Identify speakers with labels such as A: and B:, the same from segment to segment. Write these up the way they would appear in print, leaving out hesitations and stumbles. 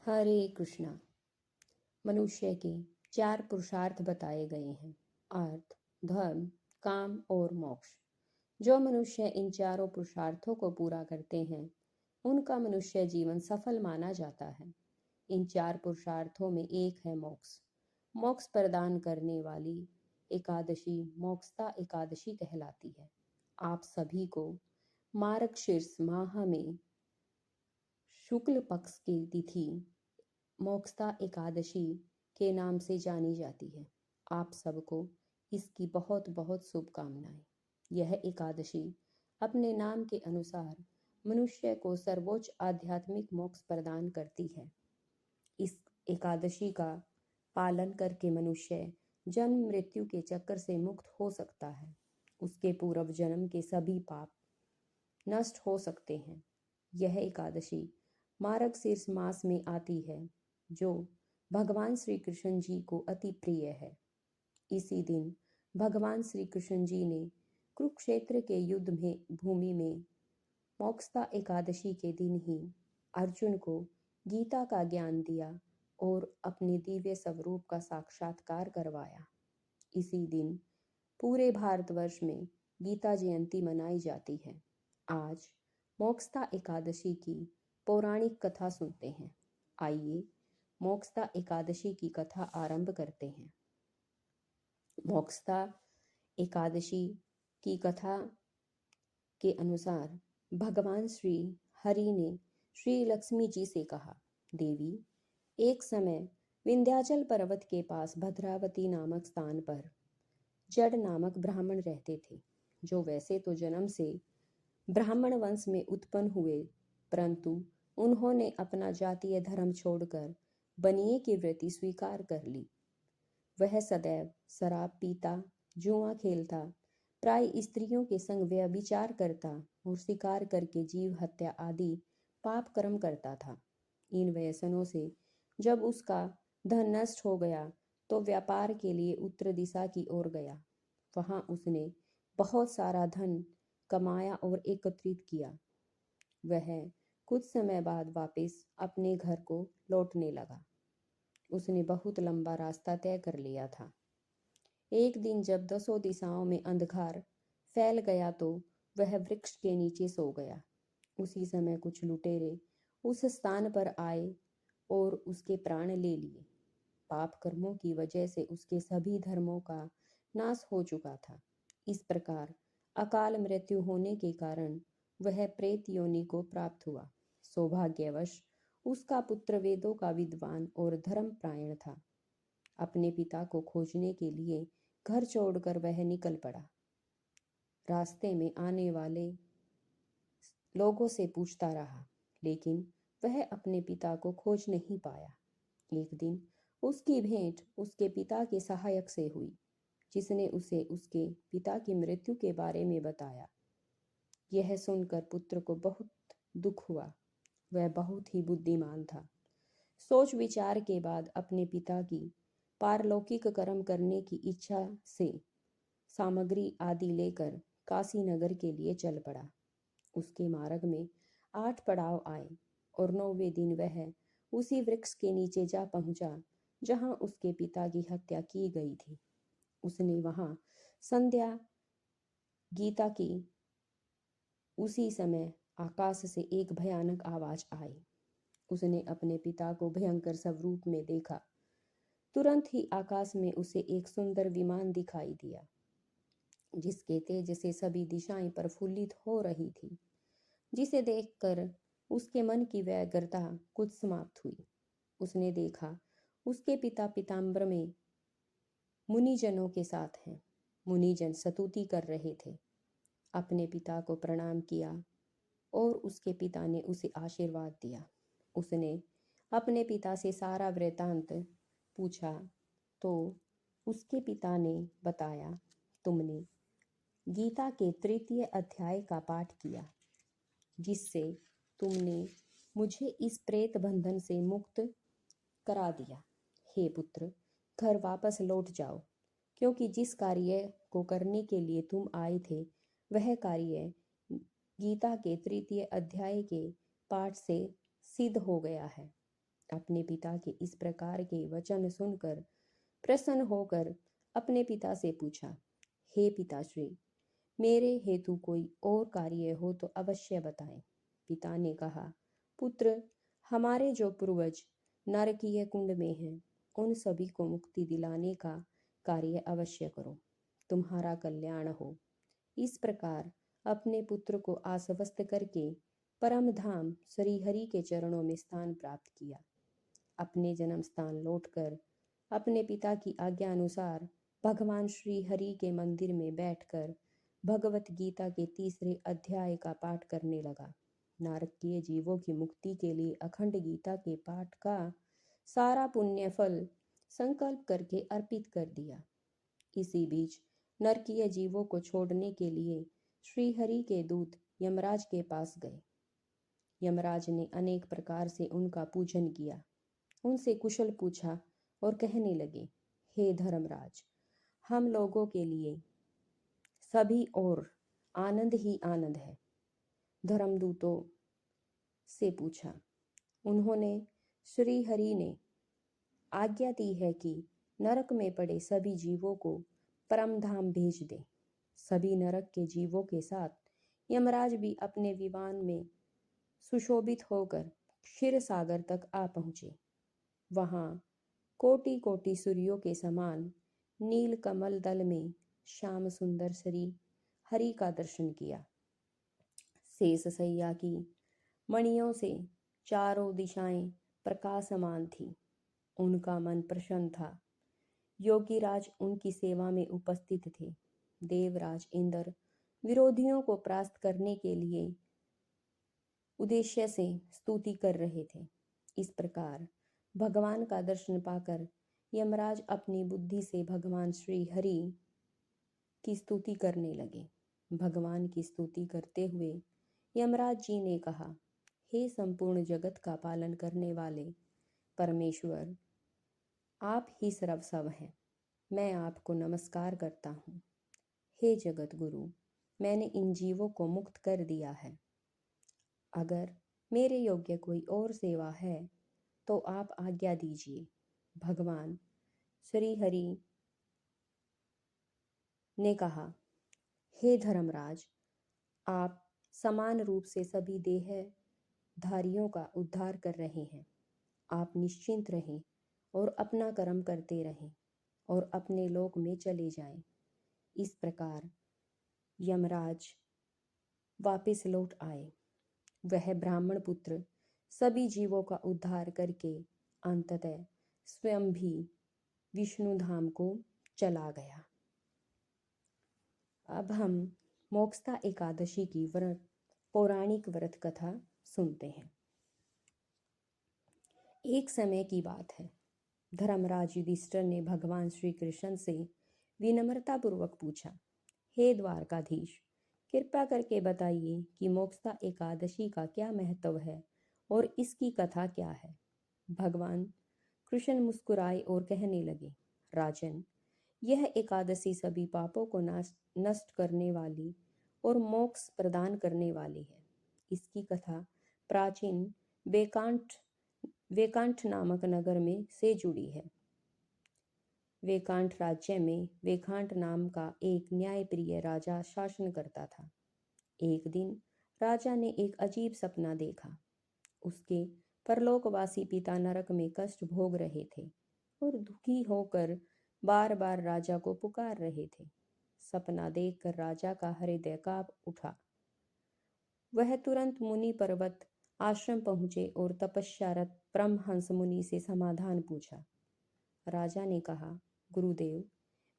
A: हरे कृष्णा। मनुष्य के चार पुरुषार्थ बताए गए हैं: अर्थ, धर्म, काम और मोक्ष। जो मनुष्य इन चारों पुरुषार्थों को पूरा करते हैं उनका मनुष्य जीवन सफल माना जाता है। इन चार पुरुषार्थों में एक है मोक्ष। मोक्ष प्रदान करने वाली एकादशी मोक्षदा एकादशी कहलाती है। आप सभी को मार्गशीर्ष माह में शुक्ल पक्ष की तिथि मोक्षदा एकादशी के नाम से जानी जाती है। आप सबको इसकी बहुत बहुत शुभकामनाएं। यह एकादशी अपने नाम के अनुसार मनुष्य को सर्वोच्च आध्यात्मिक मोक्ष प्रदान करती है। इस एकादशी का पालन करके मनुष्य जन्म मृत्यु के चक्कर से मुक्त हो सकता है। उसके पूर्व जन्म के सभी पाप नष्ट हो सकते हैं। यह एकादशी मार्गशीर्ष मास में आती है, जो भगवान श्री कृष्ण जी को अति प्रिय है। इसी दिन भगवान श्री कृष्ण जी ने कुरुक्षेत्र के युद्ध में भूमि में मोक्षदा एकादशी के दिन ही अर्जुन को गीता का ज्ञान दिया और अपने दिव्य स्वरूप का साक्षात्कार करवाया। इसी दिन पूरे भारतवर्ष में गीता जयंती मनाई जाती है। आज मोक्षदा एकादशी की पौराणिक कथा सुनते हैं। आइए मोक्षदा एकादशी की कथा आरंभ करते हैं। मोक्षदा एकादशी की कथा के अनुसार भगवान श्री हरि ने श्री लक्ष्मी जी से कहा, देवी, एक समय विंध्याचल पर्वत के पास भद्रावती नामक स्थान पर जड़ नामक ब्राह्मण रहते थे, जो वैसे तो जन्म से ब्राह्मण वंश में उत्पन्न हुए, परंतु उन्होंने अपना जातीय धर्म छोड़कर बनिए की वृत्ति स्वीकार कर ली। वह सदैव शराब पीता, जुआ खेलता, प्राय स्त्रियों के संग व्यभिचार करता और शिकार करके जीव हत्या आदि पाप कर्म करता था। इन व्यसनों से जब उसका धन नष्ट हो गया तो व्यापार के लिए उत्तर दिशा की ओर गया। वहां उसने बहुत सारा धन कमाया और एकत्रित किया। वह कुछ समय बाद वापस अपने घर को लौटने लगा। उसने बहुत लंबा रास्ता तय कर लिया था। एक दिन जब 10 दिशाओं में अंधकार फैल गया तो वह वृक्ष के नीचे सो गया। उसी समय कुछ लुटेरे उस स्थान पर आए और उसके प्राण ले लिए। पाप कर्मों की वजह से उसके सभी धर्मों का नाश हो चुका था। इस प्रकार अकाल मृत्यु होने के कारण वह प्रेत योनि को प्राप्त हुआ। सौभाग्यवश उसका पुत्र वेदों का विद्वान और धर्मपरायण था। अपने पिता को खोजने के लिए घर छोड़कर वह निकल पड़ा। रास्ते में आने वाले लोगों से पूछता रहा, लेकिन वह अपने पिता को खोज नहीं पाया। एक दिन उसकी भेंट उसके पिता के सहायक से हुई, जिसने उसे उसके पिता की मृत्यु के बारे में बताया। यह सुनकर पुत्र को बहुत दुख हुआ। वह बहुत ही बुद्धिमान था। सोच विचार के बाद अपने पिता की पारलौकिक कर्म करने की इच्छा से सामग्री आदि लेकर काशी नगर के लिए चल पड़ा। उसके मार्ग में 8 पड़ाव आए और 9वें दिन वह उसी वृक्ष के नीचे जा पहुंचा जहां उसके पिता की हत्या की गई थी। उसने वहां संध्या गीता की। उसी समय आकाश से एक भयानक आवाज आई। उसने अपने पिता को भयंकर स्वरूप में देखा। तुरंत ही आकाश में उसे एक सुंदर विमान दिखाई दिया, जिसके तेज से सभी दिशाएं प्रफुल्लित हो रही थी, जिसे देखकर उसके मन की व्यग्रता कुछ समाप्त हुई। उसने देखा उसके पिता पीताम्बर में मुनिजनों के साथ हैं। मुनिजन स्तुति कर रहे थे। अपने पिता को प्रणाम किया और उसके पिता ने उसे आशीर्वाद दिया। उसने अपने पिता से सारा वृतांत पूछा तो उसके पिता ने बताया, तुमने गीता के 3 अध्याय का पाठ किया, जिससे तुमने मुझे इस प्रेत बंधन से मुक्त करा दिया। हे पुत्र, घर वापस लौट जाओ, क्योंकि जिस कार्य को करने के लिए तुम आए थे वह कार्य गीता के 3 अध्याय के पाठ से सिद्ध हो गया है। अपने पिता के इस प्रकार के वचन सुनकर प्रसन्न होकर अपने पिता से पूछा, हे पिताश्री, मेरे हेतु कोई और कार्य हो तो अवश्य बताएं। पिता ने कहा, पुत्र, हमारे जो पूर्वज नरकीय कुंड में हैं, उन सभी को मुक्ति दिलाने का कार्य अवश्य करो, तुम्हारा कल्याण हो। इस प्रकार अपने पुत्र को आश्वस्त करके परम धाम श्रीहरि के चरणों में स्थान प्राप्त किया। अपने जन्म स्थान लौटकर अपने पिता की आज्ञा अनुसार भगवान श्री हरि के मंदिर में बैठकर भगवत गीता के 3 अध्याय का पाठ करने लगा। नारकीय जीवों की मुक्ति के लिए अखंड गीता के पाठ का सारा पुण्य फल संकल्प करके अर्पित कर दिया। इसी बीच नरकीय जीवों को छोड़ने के लिए श्रीहरि के दूत यमराज के पास गए। यमराज ने अनेक प्रकार से उनका पूजन किया, उनसे कुशल पूछा और कहने लगे, हे धर्मराज, हम लोगों के लिए सभी और आनंद ही आनंद है। धर्मदूतों से पूछा, उन्होंने श्री हरि ने आज्ञा दी है कि नरक में पड़े सभी जीवों को परम धाम भेज दे। सभी नरक के जीवों के साथ यमराज भी अपने विमान में सुशोभित होकर क्षीर सागर तक आ पहुँचे। वहाँ कोटि कोटि सूर्यों के समान नील कमल दल में श्याम सुंदर श्री हरि का दर्शन किया। शेष सैया की मणियों से चारों दिशाएं प्रकाशमान थी। उनका मन प्रसन्न था। योगीराज उनकी सेवा में उपस्थित थे। देवराज इंद्र विरोधियों को परास्त करने के लिए उद्देश्य से स्तुति कर रहे थे। इस प्रकार भगवान का दर्शन पाकर यमराज अपनी बुद्धि से भगवान श्री हरि की स्तुति करने लगे। भगवान की स्तुति करते हुए यमराज जी ने कहा, हे संपूर्ण जगत का पालन करने वाले परमेश्वर, आप ही सर्वस्व हैं। मैं आपको नमस्कार करता हूँ। हे जगत गुरु, मैंने इन जीवों को मुक्त कर दिया है। अगर मेरे योग्य कोई और सेवा है तो आप आज्ञा दीजिए। भगवान श्री हरि ने कहा, हे धर्मराज, आप समान रूप से सभी देहधारियों का उद्धार कर रहे हैं। आप निश्चिंत रहें और अपना कर्म करते रहें और अपने लोक में चले जाएं। इस प्रकार यमराज वापस लौट आए। वह ब्राह्मण पुत्र सभी जीवों का उद्धार करके अंततः स्वयं भी विष्णु धाम को चला गया। अब हम मोक्षदा एकादशी की पौराणिक व्रत कथा सुनते हैं। एक समय की बात है, धर्मराज युधिष्ठिर ने भगवान श्री कृष्ण से विनम्रतापूर्वक पूछा, हे द्वारकाधीश, कृपा करके बताइए कि मोक्षदा एकादशी का क्या महत्व है और इसकी कथा क्या है। भगवान कृष्ण मुस्कुराए और कहने लगे, राजन, यह एकादशी सभी पापों को नष्ट करने वाली और मोक्ष प्रदान करने वाली है। इसकी कथा प्राचीन वेकांठ नामक नगर में से जुड़ी है। वेकांठ राज्य में वेकांठ नाम का एक न्यायप्रिय राजा शासन करता था। एक दिन राजा ने एक अजीब सपना देखा। उसके परलोकवासी पिता नरक में कष्ट भोग रहे थे और दुखी होकर बार बार राजा को पुकार रहे थे। सपना देखकर राजा का हृदय कांप उठा। वह तुरंत मुनि पर्वत आश्रम पहुंचे और तपस्यारत परमहंस मुनि से समाधान पूछा। राजा ने कहा, गुरुदेव,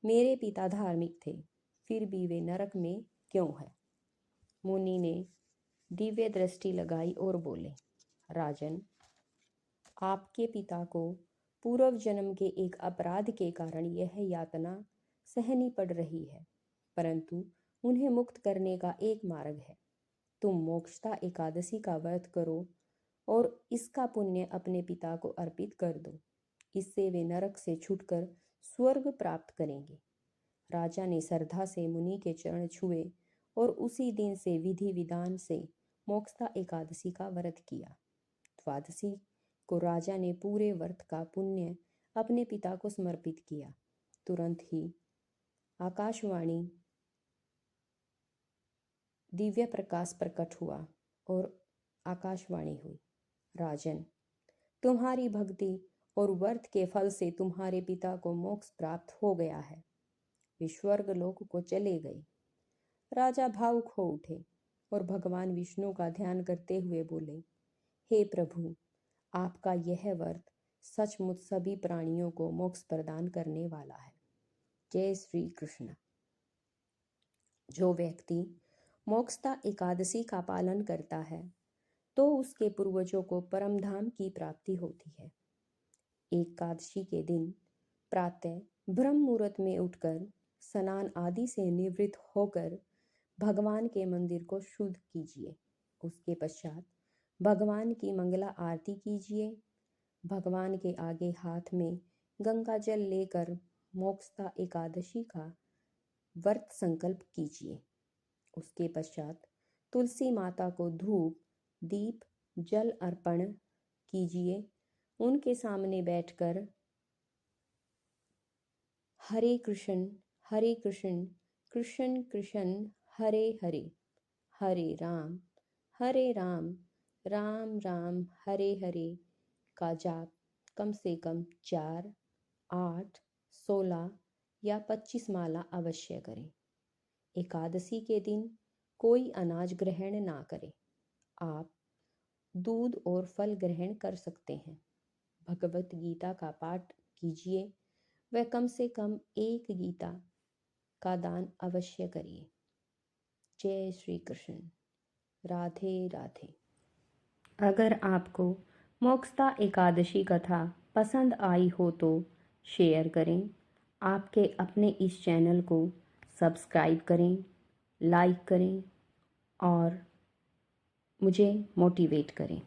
A: मेरे पिता धार्मिक थे, फिर भी वे नरक में क्यों है? मुनि ने दिव्य दृष्टि लगाई और बोले, राजन, आपके पिता को पूर्व जन्म के एक अपराध के कारण यह यातना सहनी पड़ रही है, परंतु उन्हें मुक्त करने का एक मार्ग है। तुम मोक्षदा एकादशी का व्रत करो और इसका पुण्य अपने पिता को अर्पित कर दो। इससे वे नरक से छूटकर स्वर्ग प्राप्त करेंगे। राजा ने श्रद्धा से मुनि के चरण छुए और उसी दिन से विधि विधान से मोक्षदा एकादशी का व्रत किया। द्वादशी को राजा ने पूरे व्रत का पुण्य अपने पिता को समर्पित किया। तुरंत ही आकाशवाणी दिव्य प्रकाश प्रकट हुआ और आकाशवाणी हुई, राजन, तुम्हारी भक्ति और व्रत के फल से तुम्हारे पिता को मोक्ष प्राप्त हो गया है। वे स्वर्ग लोक को चले गए। राजा भावुक हो उठे और भगवान विष्णु का ध्यान करते हुए बोले, हे प्रभु, आपका यह व्रत सचमुच सभी प्राणियों को मोक्ष प्रदान करने वाला है। जय श्री कृष्ण। जो व्यक्ति मोक्षदा एकादशी का पालन करता है तो उसके पूर्वजों को परम धाम की प्राप्ति होती है। एकादशी के दिन प्रातः ब्रह्म मुहूर्त में उठकर स्नान आदि से निवृत्त होकर भगवान के मंदिर को शुद्ध कीजिए। उसके पश्चात भगवान की मंगला आरती कीजिए। भगवान के आगे हाथ में गंगा जल लेकर मोक्षदा एकादशी का व्रत संकल्प कीजिए। उसके पश्चात तुलसी माता को धूप, दीप, जल अर्पण कीजिए। उनके सामने बैठकर हरे कृष्ण कृष्ण कृष्ण हरे हरे, हरे राम राम राम हरे हरे का जाप कम से कम 4, 8, 16 या 25 माला अवश्य करें। एकादशी के दिन कोई अनाज ग्रहण ना करें। आप दूध और फल ग्रहण कर सकते हैं। भगवत गीता का पाठ कीजिए व कम से कम 1 गीता का दान अवश्य करिए। जय श्री कृष्ण। राधे राधे। अगर आपको मोक्षदा एकादशी कथा पसंद आई हो तो शेयर करें। आपके अपने इस चैनल को सब्सक्राइब करें, लाइक करें और मुझे मोटिवेट करें।